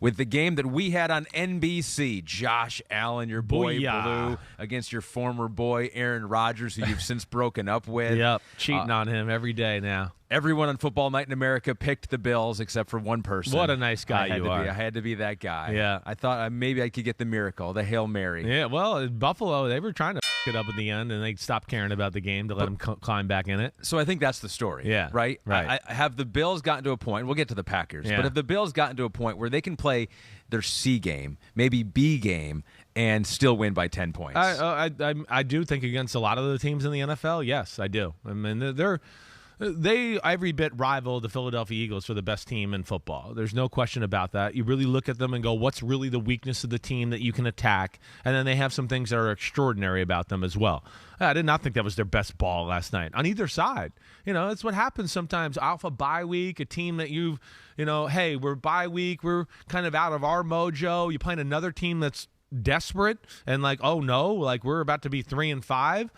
with the game that we had on NBC. Josh Allen, your boy Blue, against your former boy Aaron Rodgers, who you've since broken up with. Yep, cheating on him every day now. Everyone on Football Night in America picked the Bills except for one person. What a nice guy you are. I had to be that guy. Yeah. I thought maybe I could get the miracle, the Hail Mary. Yeah, well, in Buffalo, they were trying to it up at the end, and they stopped caring about the game to let him climb back in it. So I think that's the story. Yeah. Right? Right. Have the Bills gotten to a point, we'll get to the Packers, yeah. but have the Bills gotten to a point where they can play their C game, maybe B game, and still win by 10 points? I do think against a lot of the teams in the NFL, yes, I do. I mean, they every bit rival the Philadelphia Eagles for the best team in football. There's no question about that. You really look at them and go, what's really the weakness of the team that you can attack? And then they have some things that are extraordinary about them as well. I did not think that was their best ball last night on either side. It's what happens sometimes. Alpha bye week, a team that hey, we're bye week, we're kind of out of our mojo. You're playing another team that's desperate and like, oh no, like we're about to be 3-5.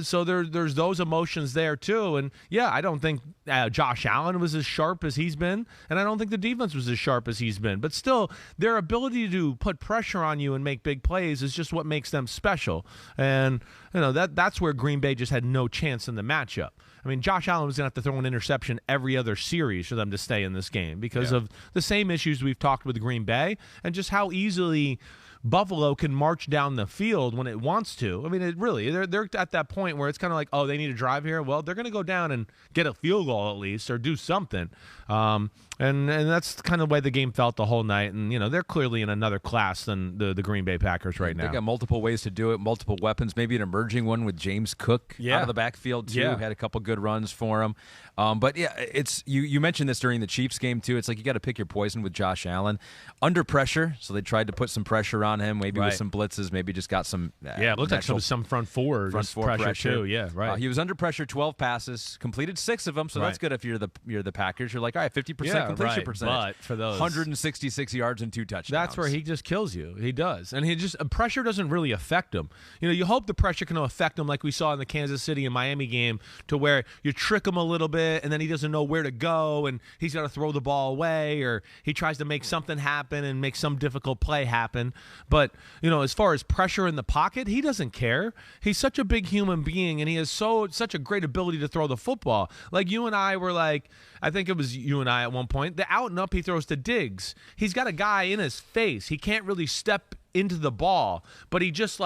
So there's those emotions there too. And yeah, I don't think Josh Allen was as sharp as he's been, and I don't think the defense was as sharp as he's been. But still, their ability to put pressure on you and make big plays is just what makes them special. And that's where Green Bay just had no chance in the matchup. I mean, Josh Allen was going to have to throw an interception every other series for them to stay in this game because of the same issues we've talked with Green Bay and just how easily Buffalo can march down the field when it wants to. I mean, they're at that point where it's kind of like, oh, they need to drive here. Well, they're going to go down and get a field goal at least or do something. And that's kind of the way the game felt the whole night. And, they're clearly in another class than the Green Bay Packers right now. They got multiple ways to do it, multiple weapons, maybe an emerging one with James Cook out of the backfield, too. Yeah. Had a couple good runs for him. But, yeah, it's you mentioned this during the Chiefs game, too. It's like you got to pick your poison with Josh Allen. Under pressure, so they tried to put some pressure on him, maybe with some blitzes, maybe just got some it looked like some front four pressure, too. Yeah, right. He was under pressure, 12 passes, completed 6 of them, so that's good if you're the Packers. You're like, all right, 50% completion percentage. But for those 166 yards and 2 touchdowns. That's where he just kills you. He does. And pressure doesn't really affect him. You hope the pressure can affect him like we saw in the Kansas City and Miami game to where you trick him a little bit and then he doesn't know where to go and he's got to throw the ball away or he tries to make something happen and make some difficult play happen. But, as far as pressure in the pocket, he doesn't care. He's such a big human being and he has such a great ability to throw the football. Like you and I were like, I think it was you and I at one point, the out and up he throws to Diggs. He's got a guy in his face. He can't really step into the ball, but he just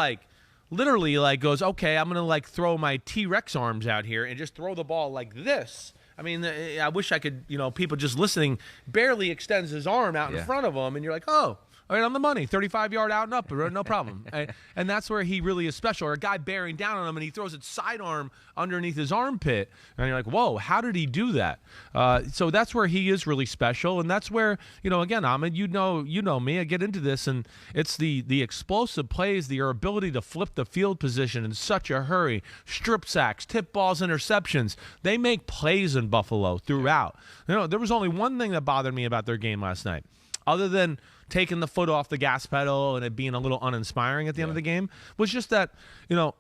literally goes, okay, I'm going to throw my T-Rex arms out here and just throw the ball like this. I mean, I wish I could, people just listening, barely extends his arm out in front of him and you're like, oh, all right, on the money, 35-yard out and up, no problem. And that's where he really is special. Or a guy bearing down on him, and he throws it sidearm underneath his armpit. And you're like, whoa, how did he do that? So that's where he is really special. And that's where, again, Ahmed, you know me. I get into this, and it's the explosive plays, your ability to flip the field position in such a hurry, strip sacks, tip balls, interceptions. They make plays in Buffalo throughout. There was only one thing that bothered me about their game last night, other than taking the foot off the gas pedal and it being a little uninspiring at the end of the game, was just that,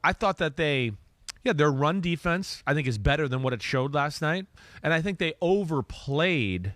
I thought that their run defense, I think, is better than what it showed last night. And I think they overplayed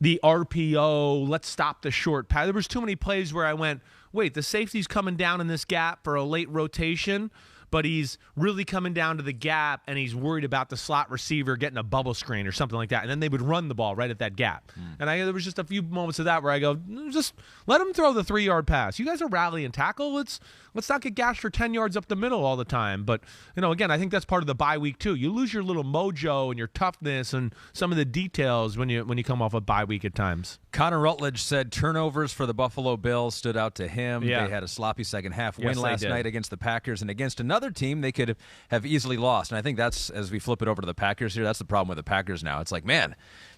the RPO, let's stop the short pass. There was too many plays where I went, wait, the safety's coming down in this gap for a late rotation, but he's really coming down to the gap and he's worried about the slot receiver getting a bubble screen or something like that. And then they would run the ball right at that gap. And there was just a few moments of that where I go, just let him throw the 3-yard pass. You guys are rallying tackle. Let's not get gashed for 10 yards up the middle all the time. But, again, I think that's part of the bye week too. You lose your little mojo and your toughness and some of the details when you come off a bye week at times. Connor Rutledge said turnovers for the Buffalo Bills stood out to him. Yeah. They had a sloppy second half win Yes, last night against the Packers, and against another team they could have easily lost. And I think that's, as we flip it over to the Packers here, that's the problem with the Packers now. It's like, man,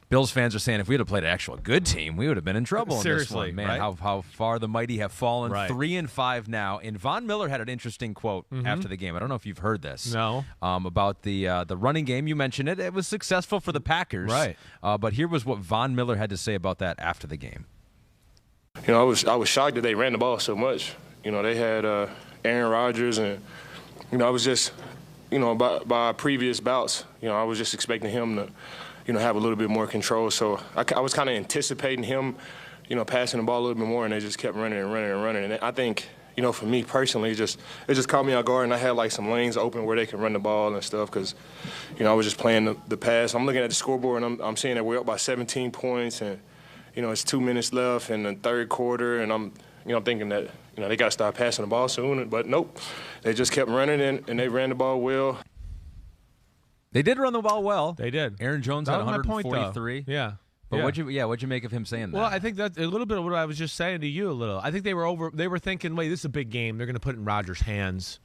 Bills fans are saying if we would have played an actual good team, we would have been in trouble in this one. Man, right? how far the mighty have fallen. Right. 3-5 now. And Von Miller had an interesting quote after the game. I don't know if you've heard this. No. About the running game. You mentioned it. It was successful for the Packers. Right. But here was what Von Miller had to say about that after the game. I was shocked that they ran the ball so much. They had Aaron Rodgers, and I was just, by previous bouts, I was just expecting him to, have a little bit more control. So I was kind of anticipating him, passing the ball a little bit more, and they just kept running and running and running. And I think, for me personally, it just caught me off guard, and I had like some lanes open where they could run the ball and stuff because, I was just playing the pass. I'm looking at the scoreboard, and I'm seeing that we're up by 17 points, and, it's 2 minutes left in the third quarter, and I'm thinking that, they got to start passing the ball soon. But nope, they just kept running, and they ran the ball well. They did run the ball well. They did. Aaron Jones had 143. Yeah. But what'd you make of him saying that? Well, I think that's a little bit of what I was just saying to you a little. I think they were thinking, wait, this is a big game. They're going to put it in Rodgers' hands.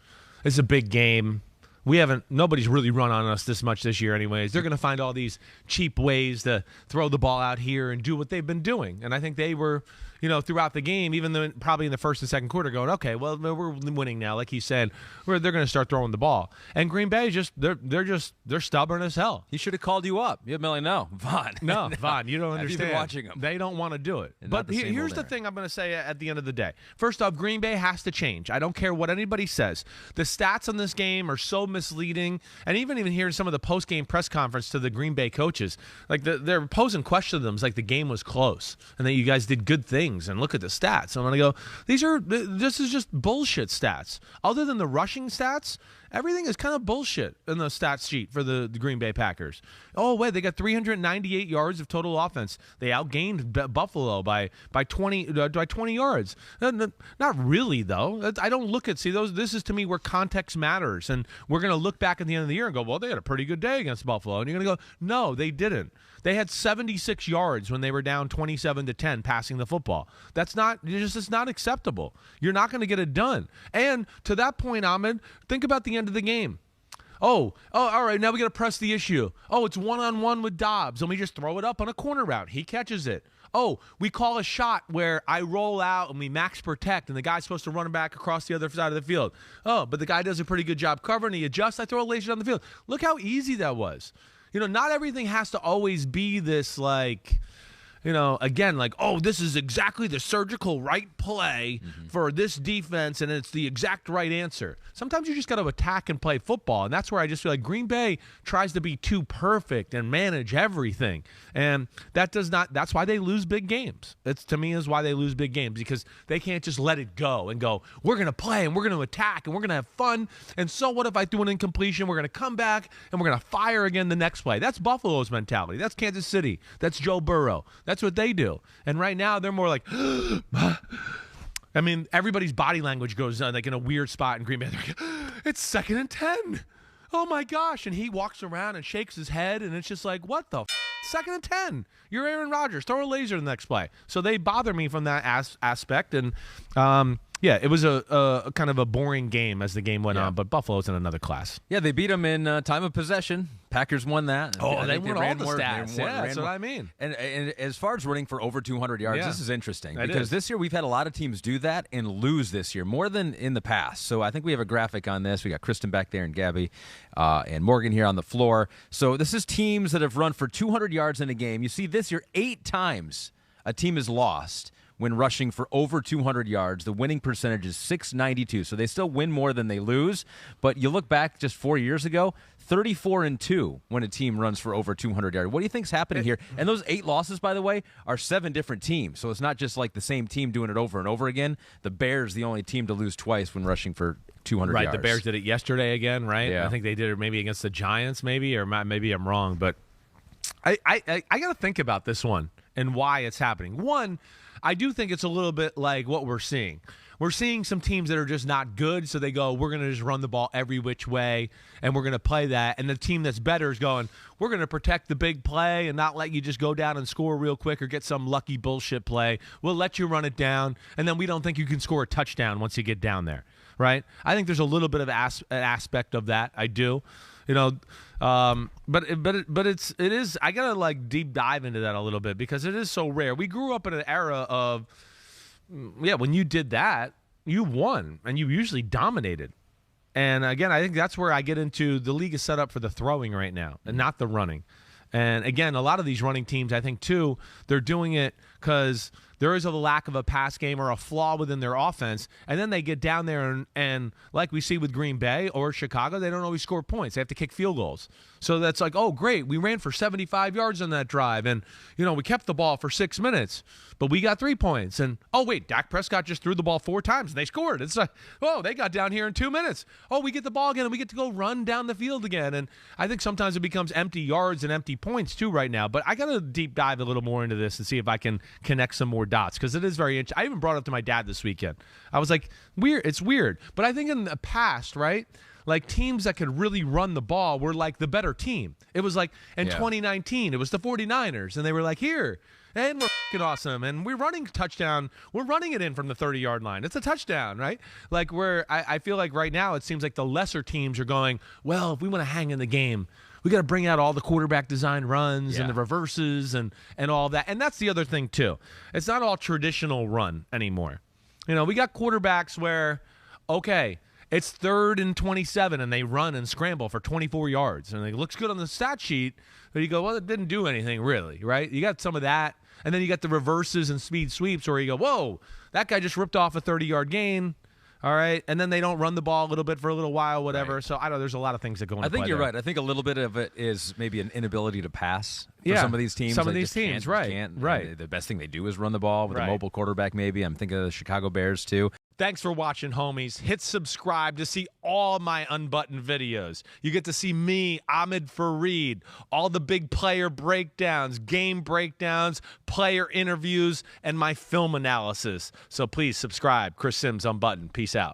It's a big game. Nobody's really run on us this much this year anyways. They're going to find all these cheap ways to throw the ball out here and do what they've been doing. And I think they were, throughout the game, even though probably in the first and second quarter going, okay, well, we're winning now. Like he said, they're going to start throwing the ball. And Green Bay they're stubborn as hell. He should have called you up. You no, Vaughn. No, Vaughn, you don't understand. Have you been watching them? They don't want to do it. But here's the thing I'm going to say at the end of the day. First off, Green Bay has to change. I don't care what anybody says. The stats on this game are so misleading. And even hearing some of the post-game press conference to the Green Bay coaches, like they're posing questions to them like the game was close and that you guys did good things and look at the stats. I'm going to go, this is just bullshit stats. Other than the rushing stats, everything is kind of bullshit in the stats sheet for the Green Bay Packers. Oh, wait, they got 398 yards of total offense. They outgained Buffalo by 20 yards. Not really, though. I don't look at this is to me where context matters, and we're going to look back at the end of the year and go, well, they had a pretty good day against Buffalo. And you're going to go, no, they didn't. They had 76 yards when they were down 27-10 passing the football. It's not acceptable. You're not going to get it done. And to that point, Ahmed, think about the end of the game. Oh, all right, now we got to press the issue. Oh, it's one-on-one with Dobbs, and we just throw it up on a corner route. He catches it. Oh, we call a shot where I roll out and we max protect, and the guy's supposed to run back across the other side of the field. Oh, but the guy does a pretty good job covering. He adjusts. I throw a laser down the field. Look how easy that was. Not everything has to always be this again, this is exactly the surgical right play for this defense, and it's the exact right answer. Sometimes you just got to attack and play football, and that's where I just feel like Green Bay tries to be too perfect and manage everything, and that's why they lose big games. To me is why they lose big games, because they can't just let it go and go, we're going to play, and we're going to attack, and we're going to have fun, and so what if I do an incompletion? We're going to come back, and we're going to fire again the next play. That's Buffalo's mentality. That's Kansas City. That's Joe Burrow. That's what they do. And right now, they're more like, I mean, everybody's body language goes like in a weird spot in Green Bay. They're like, it's 2nd and 10. Oh, my gosh. And he walks around and shakes his head, and it's just like, what the f***? 2nd and 10. You're Aaron Rodgers. Throw a laser in the next play. So they bother me from that aspect. And, yeah, it was a kind of a boring game as the game went on, but Buffalo's in another class. Yeah, they beat them in time of possession. Packers won that. Oh, they won all the stats. That's what I mean. And as far as running for over 200 yards, this is interesting because this year we've had a lot of teams do that and lose this year more than in the past. So I think we have a graphic on this. We got Kristen back there and Gabby and Morgan here on the floor. So this is teams that have run for 200 yards in a game. You see this year 8 times a team has lost when rushing for over 200 yards. The winning percentage is .692, so they still win more than they lose. But you look back just 4 years ago, 34-2 when a team runs for over 200 yards. What do you think's happening here? And those 8 losses, by the way, are 7 different teams. So it's not just like the same team doing it over and over again. The Bears, the only team to lose twice when rushing for 200 yards. Right, the Bears did it yesterday again, right? Yeah. I think they did it maybe against the Giants, or maybe I'm wrong. But I got to think about this one and why it's happening. One, I do think it's a little bit like what we're seeing. We're seeing some teams that are just not good, so they go, we're going to just run the ball every which way, and we're going to play that. And the team that's better is going, we're going to protect the big play and not let you just go down and score real quick or get some lucky bullshit play. We'll let you run it down, and then we don't think you can score a touchdown once you get down there, right? I think there's a little bit of an aspect of that. I do. But it is. I gotta deep dive into that a little bit because it is so rare. We grew up in an era of, when you did that, you won and you usually dominated. And again, I think that's where I get into the league is set up for the throwing right now and not the running. And again, a lot of these running teams, I think too, they're doing it because there is a lack of a pass game or a flaw within their offense, and then they get down there and like we see with Green Bay or Chicago, they don't always score points. They have to kick field goals. So that's like, oh, great, we ran for 75 yards on that drive, and we kept the ball for 6 minutes, but we got 3 points. And oh wait, Dak Prescott just threw the ball 4 times and they scored. It's like, oh, they got down here in 2 minutes. Oh, we get the ball again and we get to go run down the field again. And I think sometimes it becomes empty yards and empty points too right now. But I got to deep dive a little more into this and see if I can connect some more dots, because it is very interesting. I even brought it up to my dad this weekend. I was like, weird. It's weird. But I think in the past, right, like teams that could really run the ball were like the better team. It was like in 2019, it was the 49ers, and they were like, here, and we're fucking awesome, and we're running touchdown. We're running it in from the 30-yard line. It's a touchdown, right? Like I feel like right now it seems like the lesser teams are going, well, if we want to hang in the game, we got to bring out all the quarterback design runs and the reverses and all that. And that's the other thing too. It's not all traditional run anymore. We got quarterbacks where, okay, it's 3rd and 27, and they run and scramble for 24 yards. And it looks good on the stat sheet, but you go, well, it didn't do anything really, right? You got some of that. And then you got the reverses and speed sweeps where you go, whoa, that guy just ripped off a 30-yard gain. All right. And then they don't run the ball a little bit for a little while, whatever. Right. So I don't know. There's a lot of things that go into play. I think you're there. right. I think a little bit of it is maybe an inability to pass for some of these teams. Some of these teams, right. Right. The best thing they do is run the ball with a mobile quarterback, maybe. I'm thinking of the Chicago Bears, too. Thanks for watching, homies. Hit subscribe to see all my Unbuttoned videos. You get to see me, Ahmed Fareed, all the big player breakdowns, game breakdowns, player interviews, and my film analysis. So please subscribe. Chris Simms Unbuttoned. Peace out.